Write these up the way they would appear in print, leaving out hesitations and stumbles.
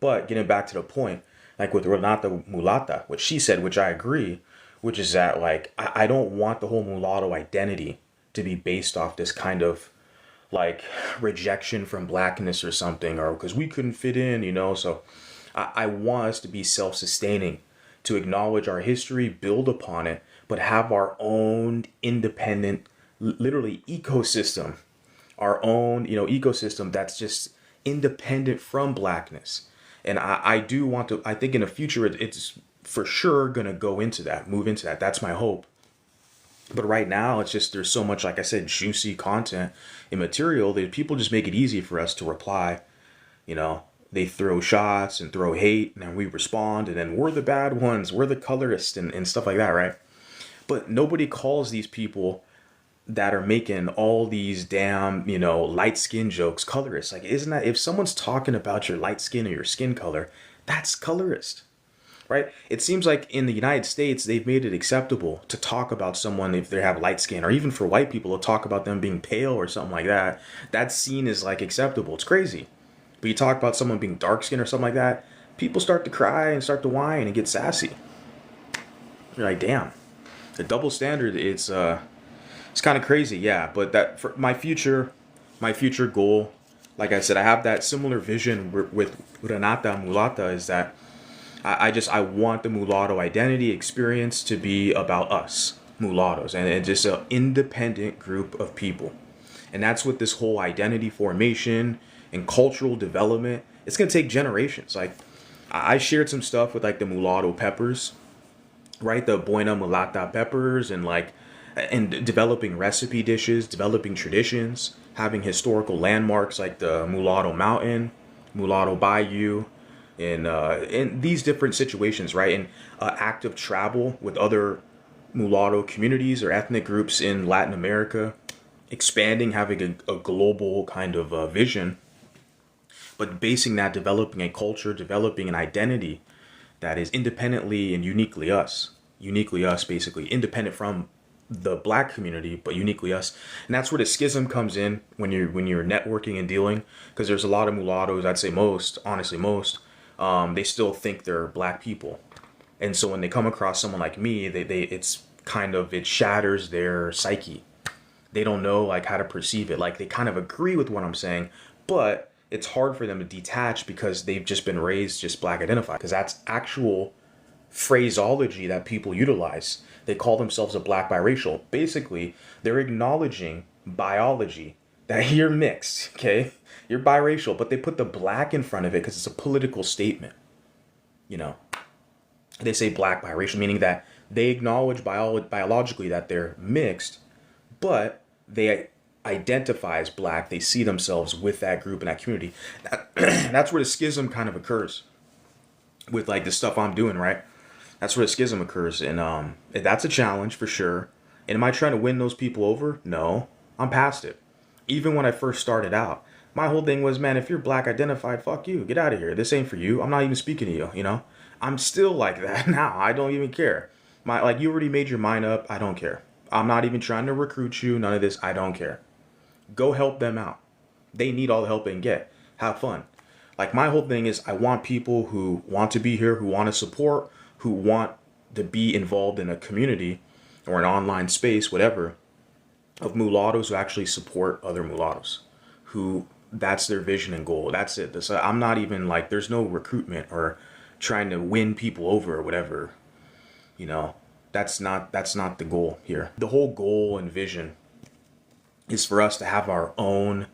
But getting back to the point, like with Renata Mulata, what she said, which I agree, which is that like I don't want the whole mulatto identity to be based off this kind of like rejection from blackness or something, or because we couldn't fit in, you know. So I want us to be self-sustaining, to acknowledge our history, build upon it, but have our own independent, literally ecosystem, our own, you know, ecosystem that's just independent from blackness. And I do want to, I think in the future, it's for sure going to go into that, move into that. That's my hope. But right now, it's just, there's so much, like I said, juicy content and material that people just make it easy for us to reply. You know, they throw shots and throw hate, and then we respond, and then we're the bad ones, we're the colorists and stuff like that, right? But nobody calls these people that are making all these damn, you know, light skin jokes colorists. Like, isn't that, if someone's talking about your light skin or your skin color, that's colorist, right? It seems like in the United States, they've made it acceptable to talk about someone if they have light skin, or even for white people to talk about them being pale or something like that. That's seen as like acceptable. It's crazy. But you talk about someone being dark skinned or something like that, people start to cry and start to whine and get sassy. You're like, damn, the double standard, it's kind of crazy, yeah. But that for my future goal, like I said, I have that similar vision with Renata Mulata, is that I want the mulatto identity experience to be about us, mulattoes, and it's just an independent group of people. And that's what this whole identity formation and cultural development, it's going to take generations. Like, I shared some stuff with like the mulatto peppers, right? The Buena Mulata peppers, and like, and developing recipe dishes, developing traditions, having historical landmarks like the Mulatto Mountain, Mulatto Bayou, and in these different situations, right? And active travel with other mulatto communities or ethnic groups in Latin America, expanding, having a global kind of vision, but basing that, developing a culture, developing an identity that is independently and uniquely us, basically independent from the black community, but uniquely us. And that's where the schism comes in when you're networking and dealing, because there's a lot of mulattoes, I'd say most, honestly most, they still think they're black people. And so when they come across someone like me, it's kind of, it shatters their psyche. They don't know like how to perceive it. Like, they kind of agree with what I'm saying, but it's hard for them to detach because they've just been raised just black identified, because that's actual phraseology that people utilize. They call themselves a black biracial. Basically, they're acknowledging biology, that you're mixed, okay? You're biracial, but they put the black in front of it because it's a political statement. You know, they say black biracial, meaning that they acknowledge biologically that they're mixed, but they identify as black. They see themselves with that group and that community. That's where the schism kind of occurs with like the stuff I'm doing, right? That's where the schism occurs, and that's a challenge for sure. And am I trying to win those people over? No, I'm past it. Even when I first started out, my whole thing was, man, if you're black identified, fuck you, get out of here. This ain't for you. I'm not even speaking to you. You know, I'm still like that now. I don't even care. Like, you already made your mind up. I don't care. I'm not even trying to recruit you. None of this. I don't care. Go help them out. They need all the help they can get. Have fun. Like, my whole thing is, I want people who want to be here, who want to support, who want to be involved in a community or an online space, whatever, of mulattoes who actually support other mulattoes, who that's their vision and goal. That's it. So I'm not even like, there's no recruitment or trying to win people over or whatever. You know, that's not the goal here. The whole goal and vision is for us to have our own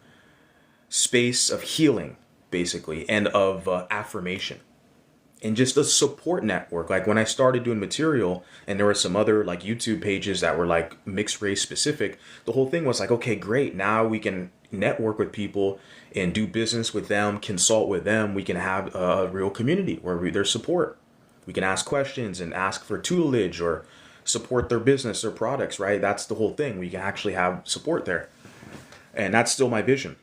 space of healing, basically, and of affirmation. And just a support network. Like, when I started doing material and there were some other like YouTube pages that were like mixed race specific, the whole thing was like, okay, great. Now we can network with people and do business with them, consult with them. We can have a real community where there's support. We can ask questions and ask for tutelage or support their business or products, right? That's the whole thing. We can actually have support there. And that's still my vision.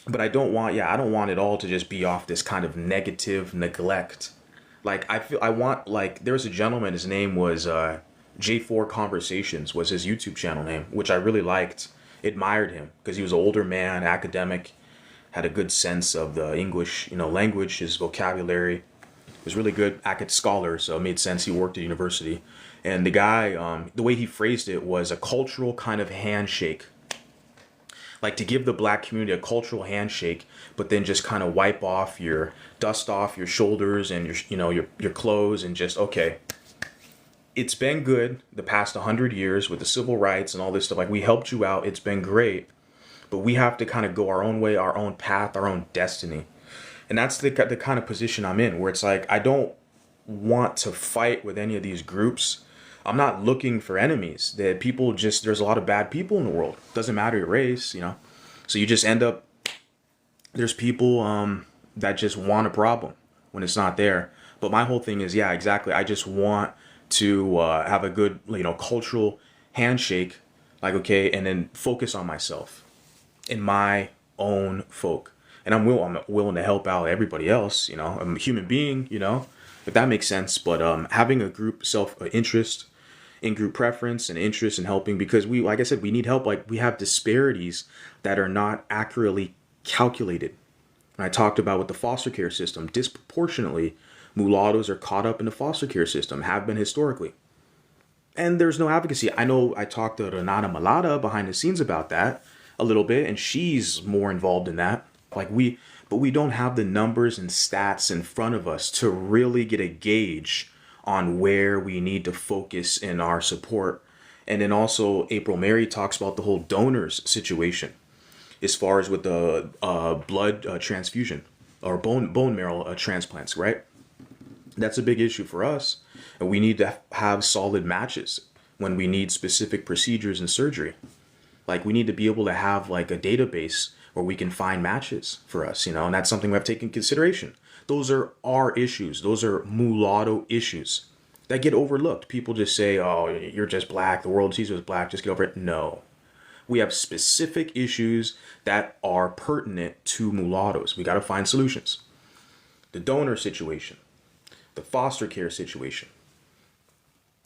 But I don't want it all to just be off this kind of negative neglect. Like, I want, like, there was a gentleman, his name was J4 Conversations was his YouTube channel name, which I really liked, admired him, because he was an older man, academic, had a good sense of the English, language. His vocabulary was really good. Academic scholar, so it made sense. He worked at university, and the guy, the way he phrased it was a cultural kind of handshake, like to give the black community a cultural handshake, but then just kind of wipe off your dust off your shoulders and your clothes, and just, okay, it's been good the past 100 years with the civil rights and all this stuff. Like, we helped you out. It's been great, but we have to kind of go our own way, our own path, our own destiny. And that's the kind of position I'm in, where it's like, I don't want to fight with any of these groups. I'm not looking for enemies. That people just, there's a lot of bad people in the world. Doesn't matter your race, So you just end up, there's people that just want a problem when it's not there. But my whole thing is, yeah, exactly. I just want to have a good, cultural handshake, like, okay, and then focus on myself and my own folk. And I'm willing to help out everybody else, I'm a human being, if that makes sense. But having a group self-interest, in-group preference and interest in helping, because we, like I said, we need help. Like, we have disparities that are not accurately calculated. And I talked about with the foster care system, disproportionately, mulattoes are caught up in the foster care system, have been historically. And there's no advocacy. I know I talked to Renata Mulata behind the scenes about that a little bit, and she's more involved in that. But we don't have the numbers and stats in front of us to really get a gauge on where we need to focus in our support. And then also April Mary talks about the whole donors situation, as far as with the blood transfusion or bone marrow transplants, right? That's a big issue for us. And we need to have solid matches when we need specific procedures and surgery. Like, we need to be able to have like a database where we can find matches for us, and that's something we have to take in consideration. Those are our issues. Those are mulatto issues that get overlooked. People just say, oh, you're just black. The world sees you as black. Just get over it. No. We have specific issues that are pertinent to mulattoes. We got to find solutions. The donor situation, the foster care situation,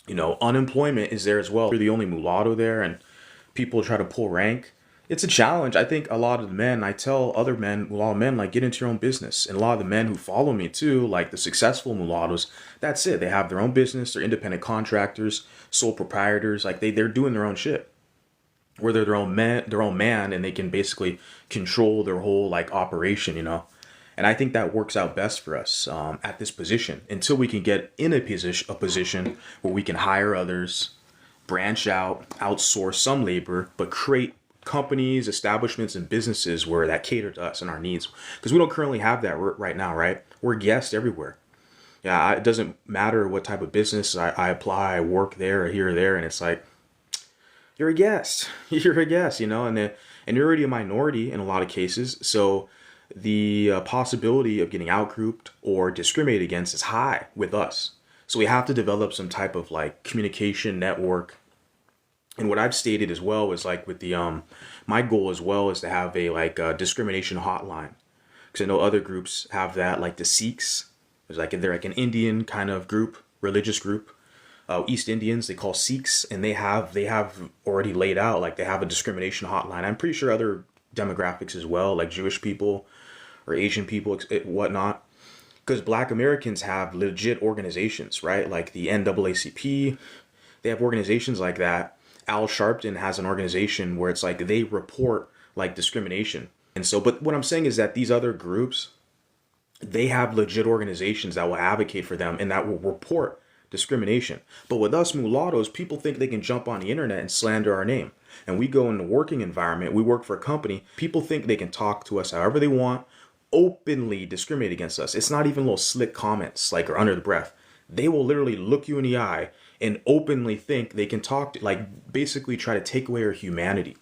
unemployment is there as well. You're the only mulatto there, and people try to pull rank. It's a challenge. I think a lot of the men, I tell other men, mulatto men, like, get into your own business. And a lot of the men who follow me too, like the successful mulattoes, that's it. They have their own business. They're independent contractors, sole proprietors. Like, they're doing their own shit. Where they're their own man, and they can basically control their whole like operation, And I think that works out best for us at this position until we can get in a position where we can hire others, branch out, outsource some labor, but create companies, establishments, and businesses where that cater to us and our needs. Because we don't currently have that right now, right? We're guests everywhere. Yeah, it doesn't matter what type of business I apply, I work there or here or there, and it's like, you're a guest. You're a guest, and you're already a minority in a lot of cases. So the possibility of getting outgrouped or discriminated against is high with us. So we have to develop some type of like communication network. And what I've stated as well is like with the my goal as well is to have a discrimination hotline, because I know other groups have that, like the Sikhs. They're like an Indian kind of group, religious group. East Indians, they call Sikhs, and they have already laid out, like, they have a discrimination hotline. I'm pretty sure other demographics as well, like Jewish people or Asian people, whatnot. Because Black Americans have legit organizations, right? Like the NAACP, they have organizations like that. Al Sharpton has an organization where it's like they report like discrimination. And so, but what I'm saying is that these other groups, they have legit organizations that will advocate for them and that will report discrimination. But with us mulattoes, people think they can jump on the internet and slander our name. And we go in the working environment, we work for a company, people think they can talk to us however they want, openly discriminate against us. It's not even little slick comments like or under the breath. They will literally look you in the eye and openly think they can talk to, like, basically try to take away our humanity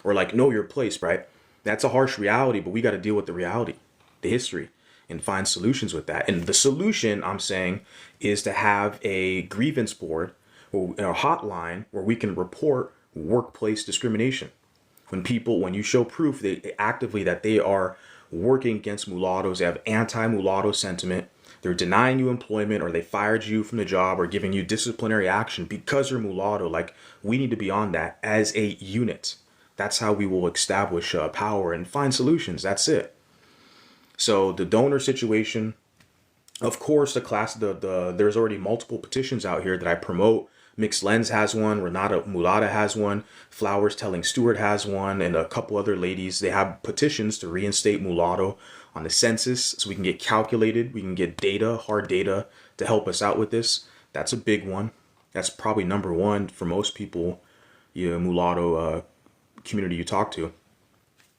or like know your place, right? That's a harsh reality, but we got to deal with the reality, the history, and find solutions with that. And the solution, I'm saying, is to have a grievance board or a hotline where we can report workplace discrimination. When you show proof they actively that they are working against mulattoes, they have anti-mulatto sentiment, they're denying you employment, or they fired you from the job, or giving you disciplinary action because you're mulatto, like, we need to be on that as a unit. That's how we will establish power and find solutions. That's it. So the donor situation, of course, there's already multiple petitions out here that I promote. Mixed Lens has one, Renata Mulata has one, Flowers Telling Stewart has one, and a couple other ladies. They have petitions to reinstate mulatto on the census so we can get calculated, we can get data, hard data to help us out with this. That's a big one. That's probably number one for most people, mulatto community you talk to.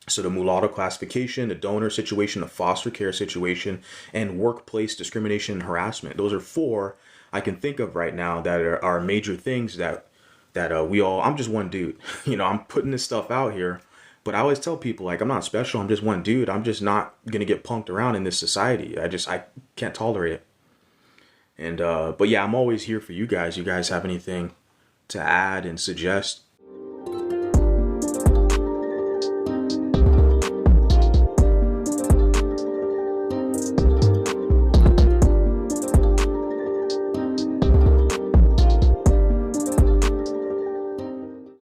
So the mulatto classification, the donor situation, the foster care situation, and workplace discrimination and harassment. Those are four I can think of right now that are major things that we all. I'm just one dude. I'm putting this stuff out here, but I always tell people, like, I'm not special. I'm just one dude. I'm just not gonna get punked around in this society. I can't tolerate it. And but yeah, I'm always here for you guys. You guys have anything to add and suggest,